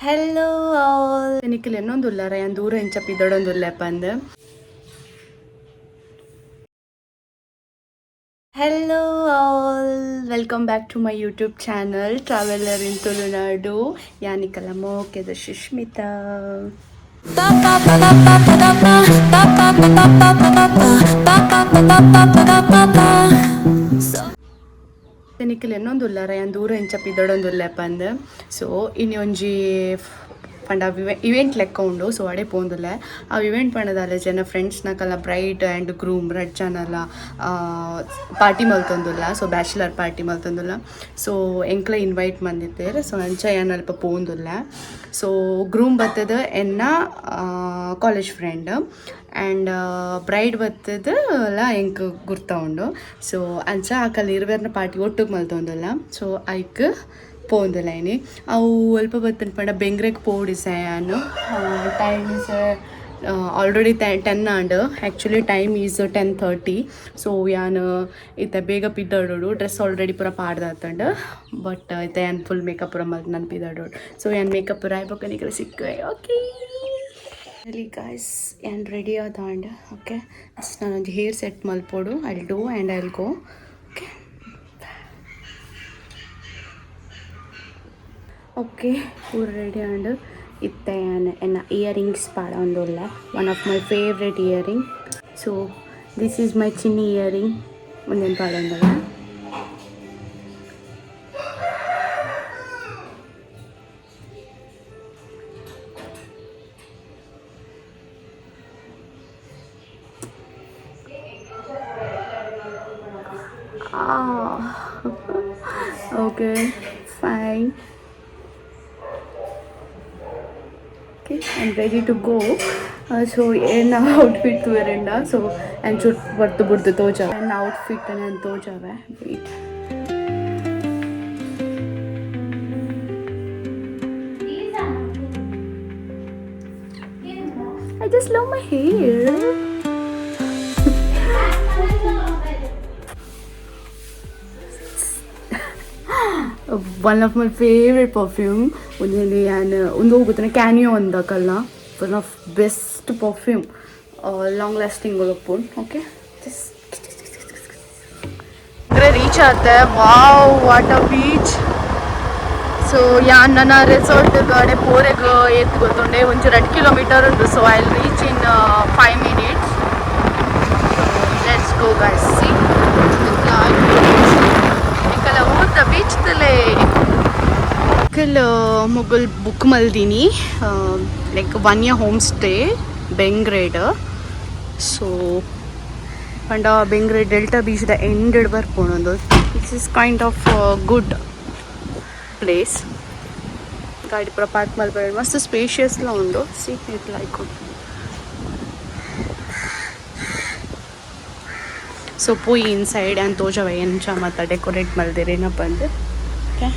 Hello all. എനിക്കില്ല എന്നൊന്നുമില്ല ഞാൻ ദൂരം എനിച്ചപ്പിതോടൊന്നുമില്ല പന്ത്. Hello all. Welcome back to my YouTube channel Traveler in Tulunadu. ಯಾನಿಕಲ್ಲ ಮೋಕೆದ ಸುಷ್ಮಿತಾ. എനിക്കില്ല എന്നൊന്നുമില്ല ഞാൻ ദൂരം എനിച്ചപ്പിതോടൊന്നുമില്ല പಂದ್. ಸೊ ಇನ್ನು ಒಂಜಿ ಪಂಡ ಇವೆಂಟ್ ಲೆಕ್ಕ ಉಂಡು. ಸೊ ಅಡೆ ಪೋಂದುಲ್ಲ ಆ ಇವೆಂಟ್ ಪಂಡದಾಲ ಜನ ಫ್ರೆಂಡ್ಸ್ನಕಲ್ಲ ಬ್ರೈಡ್ ಆ್ಯಂಡ್ ಗ್ರೂಮ್ ರೆಡ್ ಜನಲ್ಲ ಪಾರ್ಟಿ ಮಲ್ತೊಂದುಲ್ಲ. ಸೊ ಬ್ಯಾಚುಲರ್ ಪಾರ್ಟಿ ಮಲ್ತೊಂದುಲ್ಲ. ಸೊ ಎಂಕ್ಲ ಇನ್ವೈಟ್ ಮಂದಿತ್ತೇರು. ಸೊ ಅಂಚ ಏನು ಅಲ್ಪ ಪೋಂದುಲ್ಲ. ಸೊ ಗ್ರೂಮ್ ಬತ್ತದ ಎನ್ನ ಕಾಲೇಜ್ ಫ್ರೆಂಡ್ ಆ್ಯಂಡ್ ಬ್ರೈಡ್ ಬತ್ತದ ಎಲ್ಲ ಎಂಕ್ ಗುರ್ತ ಉಂಡು. ಸೊ ಅಂಚ ಆಕಲ್ಲಿ ಇರುವೆರ್ನ ಪಾರ್ಟಿ ಒಟ್ಟಿಗೆ ಮಲ್ತೊಂದುಲ್ಲ. ಸೊ ಐಕ್ ಪೋಂದುಲ್ಲ ಇನಿ ಅವು ಅಲ್ಪ ಬತ್ತನ ಪಂಡ ಬೆಂಗ್ರೆಗ್ ಪೋಡಿ ಸ್ಯಾನು time is already 10 and actually time is 10:30. So ಯಾನು ಇತ್ತ ಬೇಗ ಪಿದ್ದಾಡೋಡು ಡ್ರೆಸ್ ಆಲ್ರೆಡಿ ಪೂರ ಪಾಡ್ದಾತಂಡು ಬಟ್ ಇತ್ತ ಏನು ಫುಲ್ ಮೇಕಪ್ ಪೂರ ಮಲ್ತು ನಾನು ಪಿದ್ದಾಡೋಡು. ಸೊ ಏನು ಮೇಕಪ್ ಪೂರ ಆಯ್ಬೇಕನಿಗೆ ಸಿಕ್ಕ ಓಕೆ ರಿಯಲಿ ಗಾಯ್ಸ್ ಏನು ರೆಡಿ ಆದಾಂಡ್. ಓಕೆ ಅಷ್ಟು ನಾನೊಂದು ಹೇರ್ ಸೆಟ್ ಮಲ್ಪೋಡು I will do and I will go. Okay okay ಪೂರ ರೆಡಿ ಆಂಡ್ ಇತ್ತ ಎನ್ನ ಇಯರಿಂಗ್ಸ್ ಪಾಡ ಒಂದುಲ್ಲ one of my favourite earring. So this is my ಚಿನ್ನಿ ಇಯರಿಂಗ್ ಒಂದೇನು ಪಾಡ ಒಂದಲ್ಲ. Okay fine. I'm ready to go. So ಏನು ಔಟ್ಫಿಟ್ ವೇರೆಂಡ. ಸೊ ಆ್ಯಂಡ್ ಚುಟ್ ಬರ್ತು ಬಿಡ್ತು ತೋಜಾವೆ ನನ್ನ ಔಟ್ಫಿಟ್ ನಾನು ತೋಜಾವೆ. Wait I just love my hair. One of my favourite perfume ಒಂದಲ್ಲಿ ಒಂದು ಹೋಗುತ್ತಾನೆ ಕ್ಯಾನಿಯೋ ಅಂದಕ್ಕಲ್ಲ one of best perfume long lasting ಒಳಪುಂಡು. ಓಕೆ ರೀಚ್ ಆತೆ. Wow what a beach. So ಯಾನ್ ನನ್ನ ರೆಸಾರ್ಟ್ ಗಾಡೆ ಪೋರೆಗೆ ಏತ್ ಗೊತ್ತುಂಡೆ ಒಂಚೂರು 2 ಕಿಲೋಮೀಟರ್ ಉಂಟು. So I will reach in 5 minutes. Let's go guys. See ಊಟ ಬೀಚ್ದಲ್ಲೇ ಮುಗುಲ್ ಬುಕ್ ಮಲ್ದೀನಿ ಲೈಕ್ 1 year ಹೋಮ್ ಸ್ಟೇ ಬೆಂಗ್ರೇಡ್. ಸೊ ಪಂಡ ಬೆಂಗ್ರೇಡ್ ಡೆಲ್ಟಾ ಬೀಚ್ದ ಎಂಡೆಡ್ ಬರ್ಪೋಣೊಂದು. This is kind of good place. ಗಾಡಿ ಪೂರ ಪಾರ್ಕ್ ಮಲ್ಪೇಡ ಮಸ್ತ್ ಸ್ಪೇಷಿಯಸ್ಲ ಉಂಡು. ಸಿ ಇಟ್ ಲೈಕ್ ಸೊ ಪೋಯಿ ಇನ್ಸೈಡ್ ಆ್ಯಂಡ್ ತೋಜವ ಎಂಚ ಮತ್ತು ಡೆಕೋರೇಟ್ ಮಲ್ದಿರಿ ಏನಪ್ಪ ಅಂದ್ರೆ. ಓಕೆ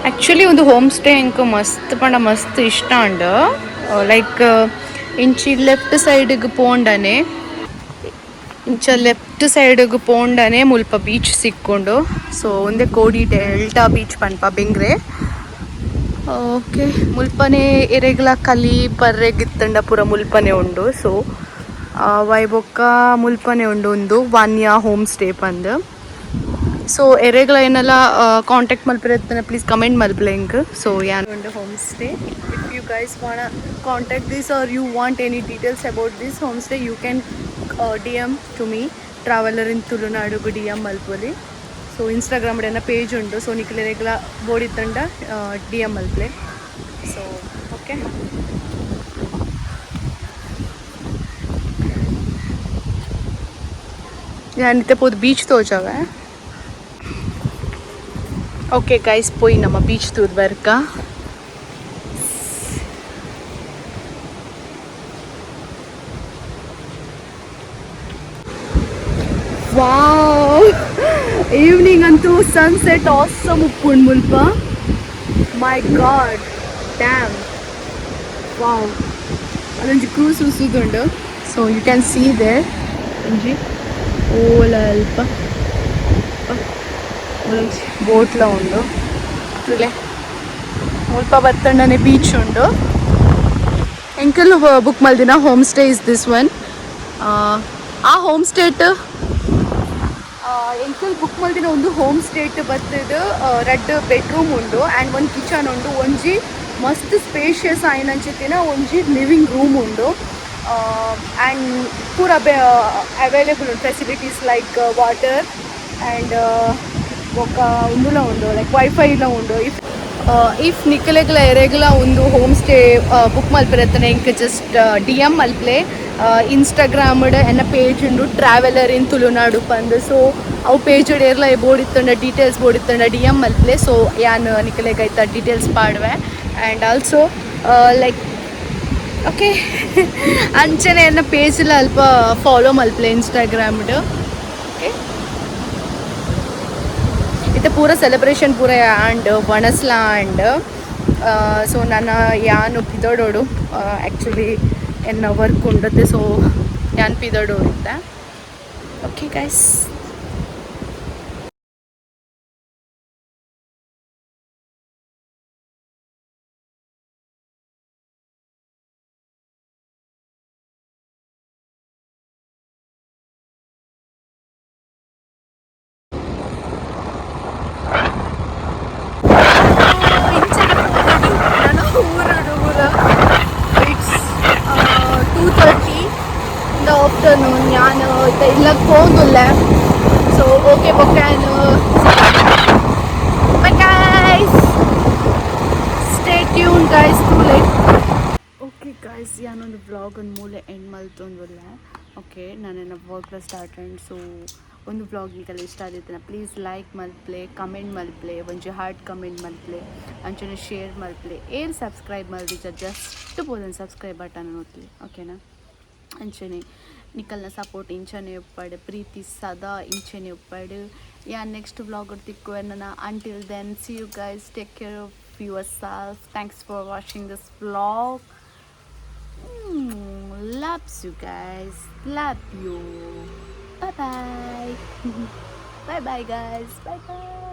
ಆ್ಯಕ್ಚುಲಿ ಒಂದು ಹೋಮ್ ಸ್ಟೇ ಇಂಕ ಮಸ್ತ್ ಪಂಡ ಮಸ್ತ್ ಇಷ್ಟ ಅಂಡ್ ಲೈಕ್ ಇಂಚಿ ಲೆಫ್ಟ್ ಸೈಡ್ಗೆ ಪೋಂಡನೆ ಲೆಫ್ಟ್ ಸೈಡ್ಗೆ ಪೋಂಡನೆ ಮುಲ್ಪ ಬೀಚ್ ಸಿಕ್ಕೊಂಡು ಸೊ ಒಂದೇ ಕೋಡಿ ಡೆಲ್ಟಾ ಬೀಚ್ ಪನ್ಪ ಬೆಂಗ್ರೆ ಓಕೆ ಮುಲ್ಪನೆ ಎರೆಗ್ಲ ಕಲಿ ಬರ್ರೆಗಿತ್ತಂಡ ಪೂರ ಮುಲ್ಪನೆ ಉಂಡು ಸೊ ವೈಬೊಕ್ಕ ಮುಲ್ಪನೆ ಉಂಡು ಒಂದು ವಾನ್ಯ ಹೋಮ್ ಸ್ಟೇ ಪಂದ್ ಸೊ ಎರೆಗ್ಲ ಏನೆಲ್ಲ ಕಾಂಟ್ಯಾಕ್ಟ್ ಮಲ್ಪಿರತ್ತನ ಪ್ಲೀಸ್ ಕಮೆಂಟ್ ಮಲ್ಪಲೆ ಇಂಕ್ ಸೊ ಯಾನ್ ಉಂಡು homestay if you guys want contact this are you want any details about this homestay you can DM to me traveller in ತುಳುನಾಡುಗು DM ಮಲ್ಪೊಲಿ ಸೊ ಇನ್ಸ್ಟಾಗ್ರಾಮ್ ಏನ page ಉಂಟು so ನಿಕ್ಲೆ ರೆಗ್ಲ ಬೋಡಿತ್ತಂಡ DM ಮಲ್ಪಲೆ ಸೊ ಓಕೆ ഞാനിത്തെ പോത് ബീച്ച് തോച്ചാവേ ഓക്കെ ഗൈസ് പോയി നമ്മ ബീച്ച് തൂത് വരക്ക ವಾವ್ ಈವ್ನಿಂಗ್ ಅಂತೂ ಸನ್ಸೆಟ್ ಆಸಮ್ ಉಪ್ಪುಂಡು ಮುಲ್ಪ ಮೈ ಗಾಡ್ ಡ್ಯಾಮ್ ವಾವ್ ಅದೊಂದು ಕ್ರೂಸ್ ಉಸುದುಂಡು so you can see there ಒಂಜಿ ಓಲ ಅಲ್ಪ ಬೋಟ್ಲ ಉಂಡು ಇಲ್ಲೇ ಮುಲ್ಪ ಬತ್ತಂಡನೆ ಬೀಚ್ ಉಂಡು ಎಂಕಲ್ ಬುಕ್ ಮಲ್ದಿನ home stay is this one ಆ ಹೋಮ್ ಸ್ಟೇಟ್ ಎಂಕಲ್ ಬುಕ್ ಮಲ್ದಿನ ಒಂದು ಹೋಮ್ ಸ್ಟೇಟ್ ಬತ್ತದು 2 ಬೆಡ್ರೂಮ್ ಉಂಡು ಆ್ಯಂಡ್ ಒಂದು ಕಿಚನ್ ಉಂಡು ಒಂಜಿ ಮಸ್ತ್ ಸ್ಪೇಷಿಯಸ್ ಆಯ್ನಂಚಿತ್ತಿನ ಒಂಜಿ ಲಿವಿಂಗ್ ರೂಮ್ ಉಂಡು ಆ್ಯಂಡ್ ಪೂರ ಅವೈಲೇಬಲ್ ಉಂಡು ಫೆಸಿಲಿಟೀಸ್ ಲೈಕ್ ವಾಟರ್ ಆ್ಯಂಡ್ ఒక ఉండుల ఉండు లైక్ వైఫైలో ఉండు ఇఫ్ నిక్కలేగల ఎరేగల ಒಂದು ಹೋಮ್ ಸ್ಟೇ ಬುಕ್ ಮಲ್ಪಿರತ್ತನೆ ಇಂಕ ಜಸ್ಟ್ DM ಮಲ್ಪ್ಲೆ ಇನ್ಸ್ಟಾಗ್ರಾಮ್ಡ್ ಎನ್ನ ಪೇಜ್ ಉಂಡು ಟ್ರಾವೆಲರ್ ಇನ್ ತುಳುನಾಡು ಪಂದ್ ಸೊ ಅವು ಪೇಜ್ ಏರ್ಲ ಬೋಡಿತ್ತಂಡ ಡೀಟೇಲ್ಸ್ ಬೋಡಿತ್ತಂಡ DM ಮಲ್ಪ್ಲೆ ಸೊ ಯಾನ್ ನಿಕ್ಕಲೆಗ್ ಐತ ಡೀಟೇಲ್ಸ್ ಪಾಡ್ವೆ ಆ್ಯಂಡ್ ಆಲ್ಸೋ ಲೈಕ್ ಓಕೆ ಅಂಚನೆ ಎನ್ನ ಪೇಜ್ಲ ಅಲ್ಪ ಫಾಲೋ ಮಲ್ಪ್ಲೆ ಇನ್ಸ್ಟಾಗ್ರಾಮ್ಡ್ ಓಕೆ ಇತ್ತೆ ಪೂರ ಸೆಲೆಬ್ರೇಷನ್ ಪೂರ ಆ್ಯಂಡ್ ವಣಸ್ಲ ಆ್ಯಂಡ್ ಸೊ ನಾನು ಯಾನು ಪಿದೋಡೋಡು ಆ್ಯಕ್ಚುಲಿ ಎನ್ನ ವರ್ಕ್ ಉಂಡತ್ತೆ ಸೊ ಯಾನ್ ಪಿದೋಡೋಡು ಇತ್ತೆ okay guys it's 2:30 in the afternoon ഞാൻ ഇല്ല പോകുന്നില്ല ಸೊ ಓಕೆ ಬೊಕ್ಕಾನು bye guys stay tune guys to like okay guys ಯಾನೊಂದು ವ್ಲಾಗ್ ಒಂದು ಮೂಲೆ ಎಂಡ್ ಮಲ್ತೊಂದುಲ್ಲ ಓಕೆ ನಾನೆನ್ನ ವರ್ಕ್ ಸ್ಟಾರ್ಟ್ ಆ್ಯಂಡ್ ಸೊ ಒಂದು ವ್ಲಾಗ್ ನಿಂಗೆಲ್ಲ ಇಷ್ಟ ಆದಿತ್ತನ ಪ್ಲೀಸ್ ಲೈಕ್ ಮಲ್ಪ್ಲೆ ಕಮೆಂಟ್ ಮಲ್ಪ್ಲೆ ಒಂಜಿ ಹಾರ್ಟ್ ಕಮೆಂಟ್ ಮಲ್ಪ್ಲೆ ಅಂಚನೆ ಶೇರ್ ಮಲ್ಪ್ಲೆ ಏರ್ ಸಬ್ಸ್ಕ್ರೈಬ್ ಮಲ್ದಿಜ ಜಸ್ಟ್ ಬೋದನ್ ಸಬ್ಸ್ಕ್ರೈಬ್ ಬಟನ್ ಒತ್ತಲಿ ಓಕೆನಾ ಅಂಚನೆ ನಿಕಲ್ನ ಸಪೋರ್ಟ್ ಇಂಚನೆ ಉಪ್ಪಡು ಪ್ರೀತಿ ಸದಾ ಇಂಚನೆ ಉಪ್ಪಡು ಯಾ ನೆಕ್ಸ್ಟ್ ವ್ಲಾಗ್ ತಿಕ್ಕುವೆನ until then see you guys take care of yourself thanks for watching this vlog loves you guys, love you, bye bye. Bye bye guys, bye bye.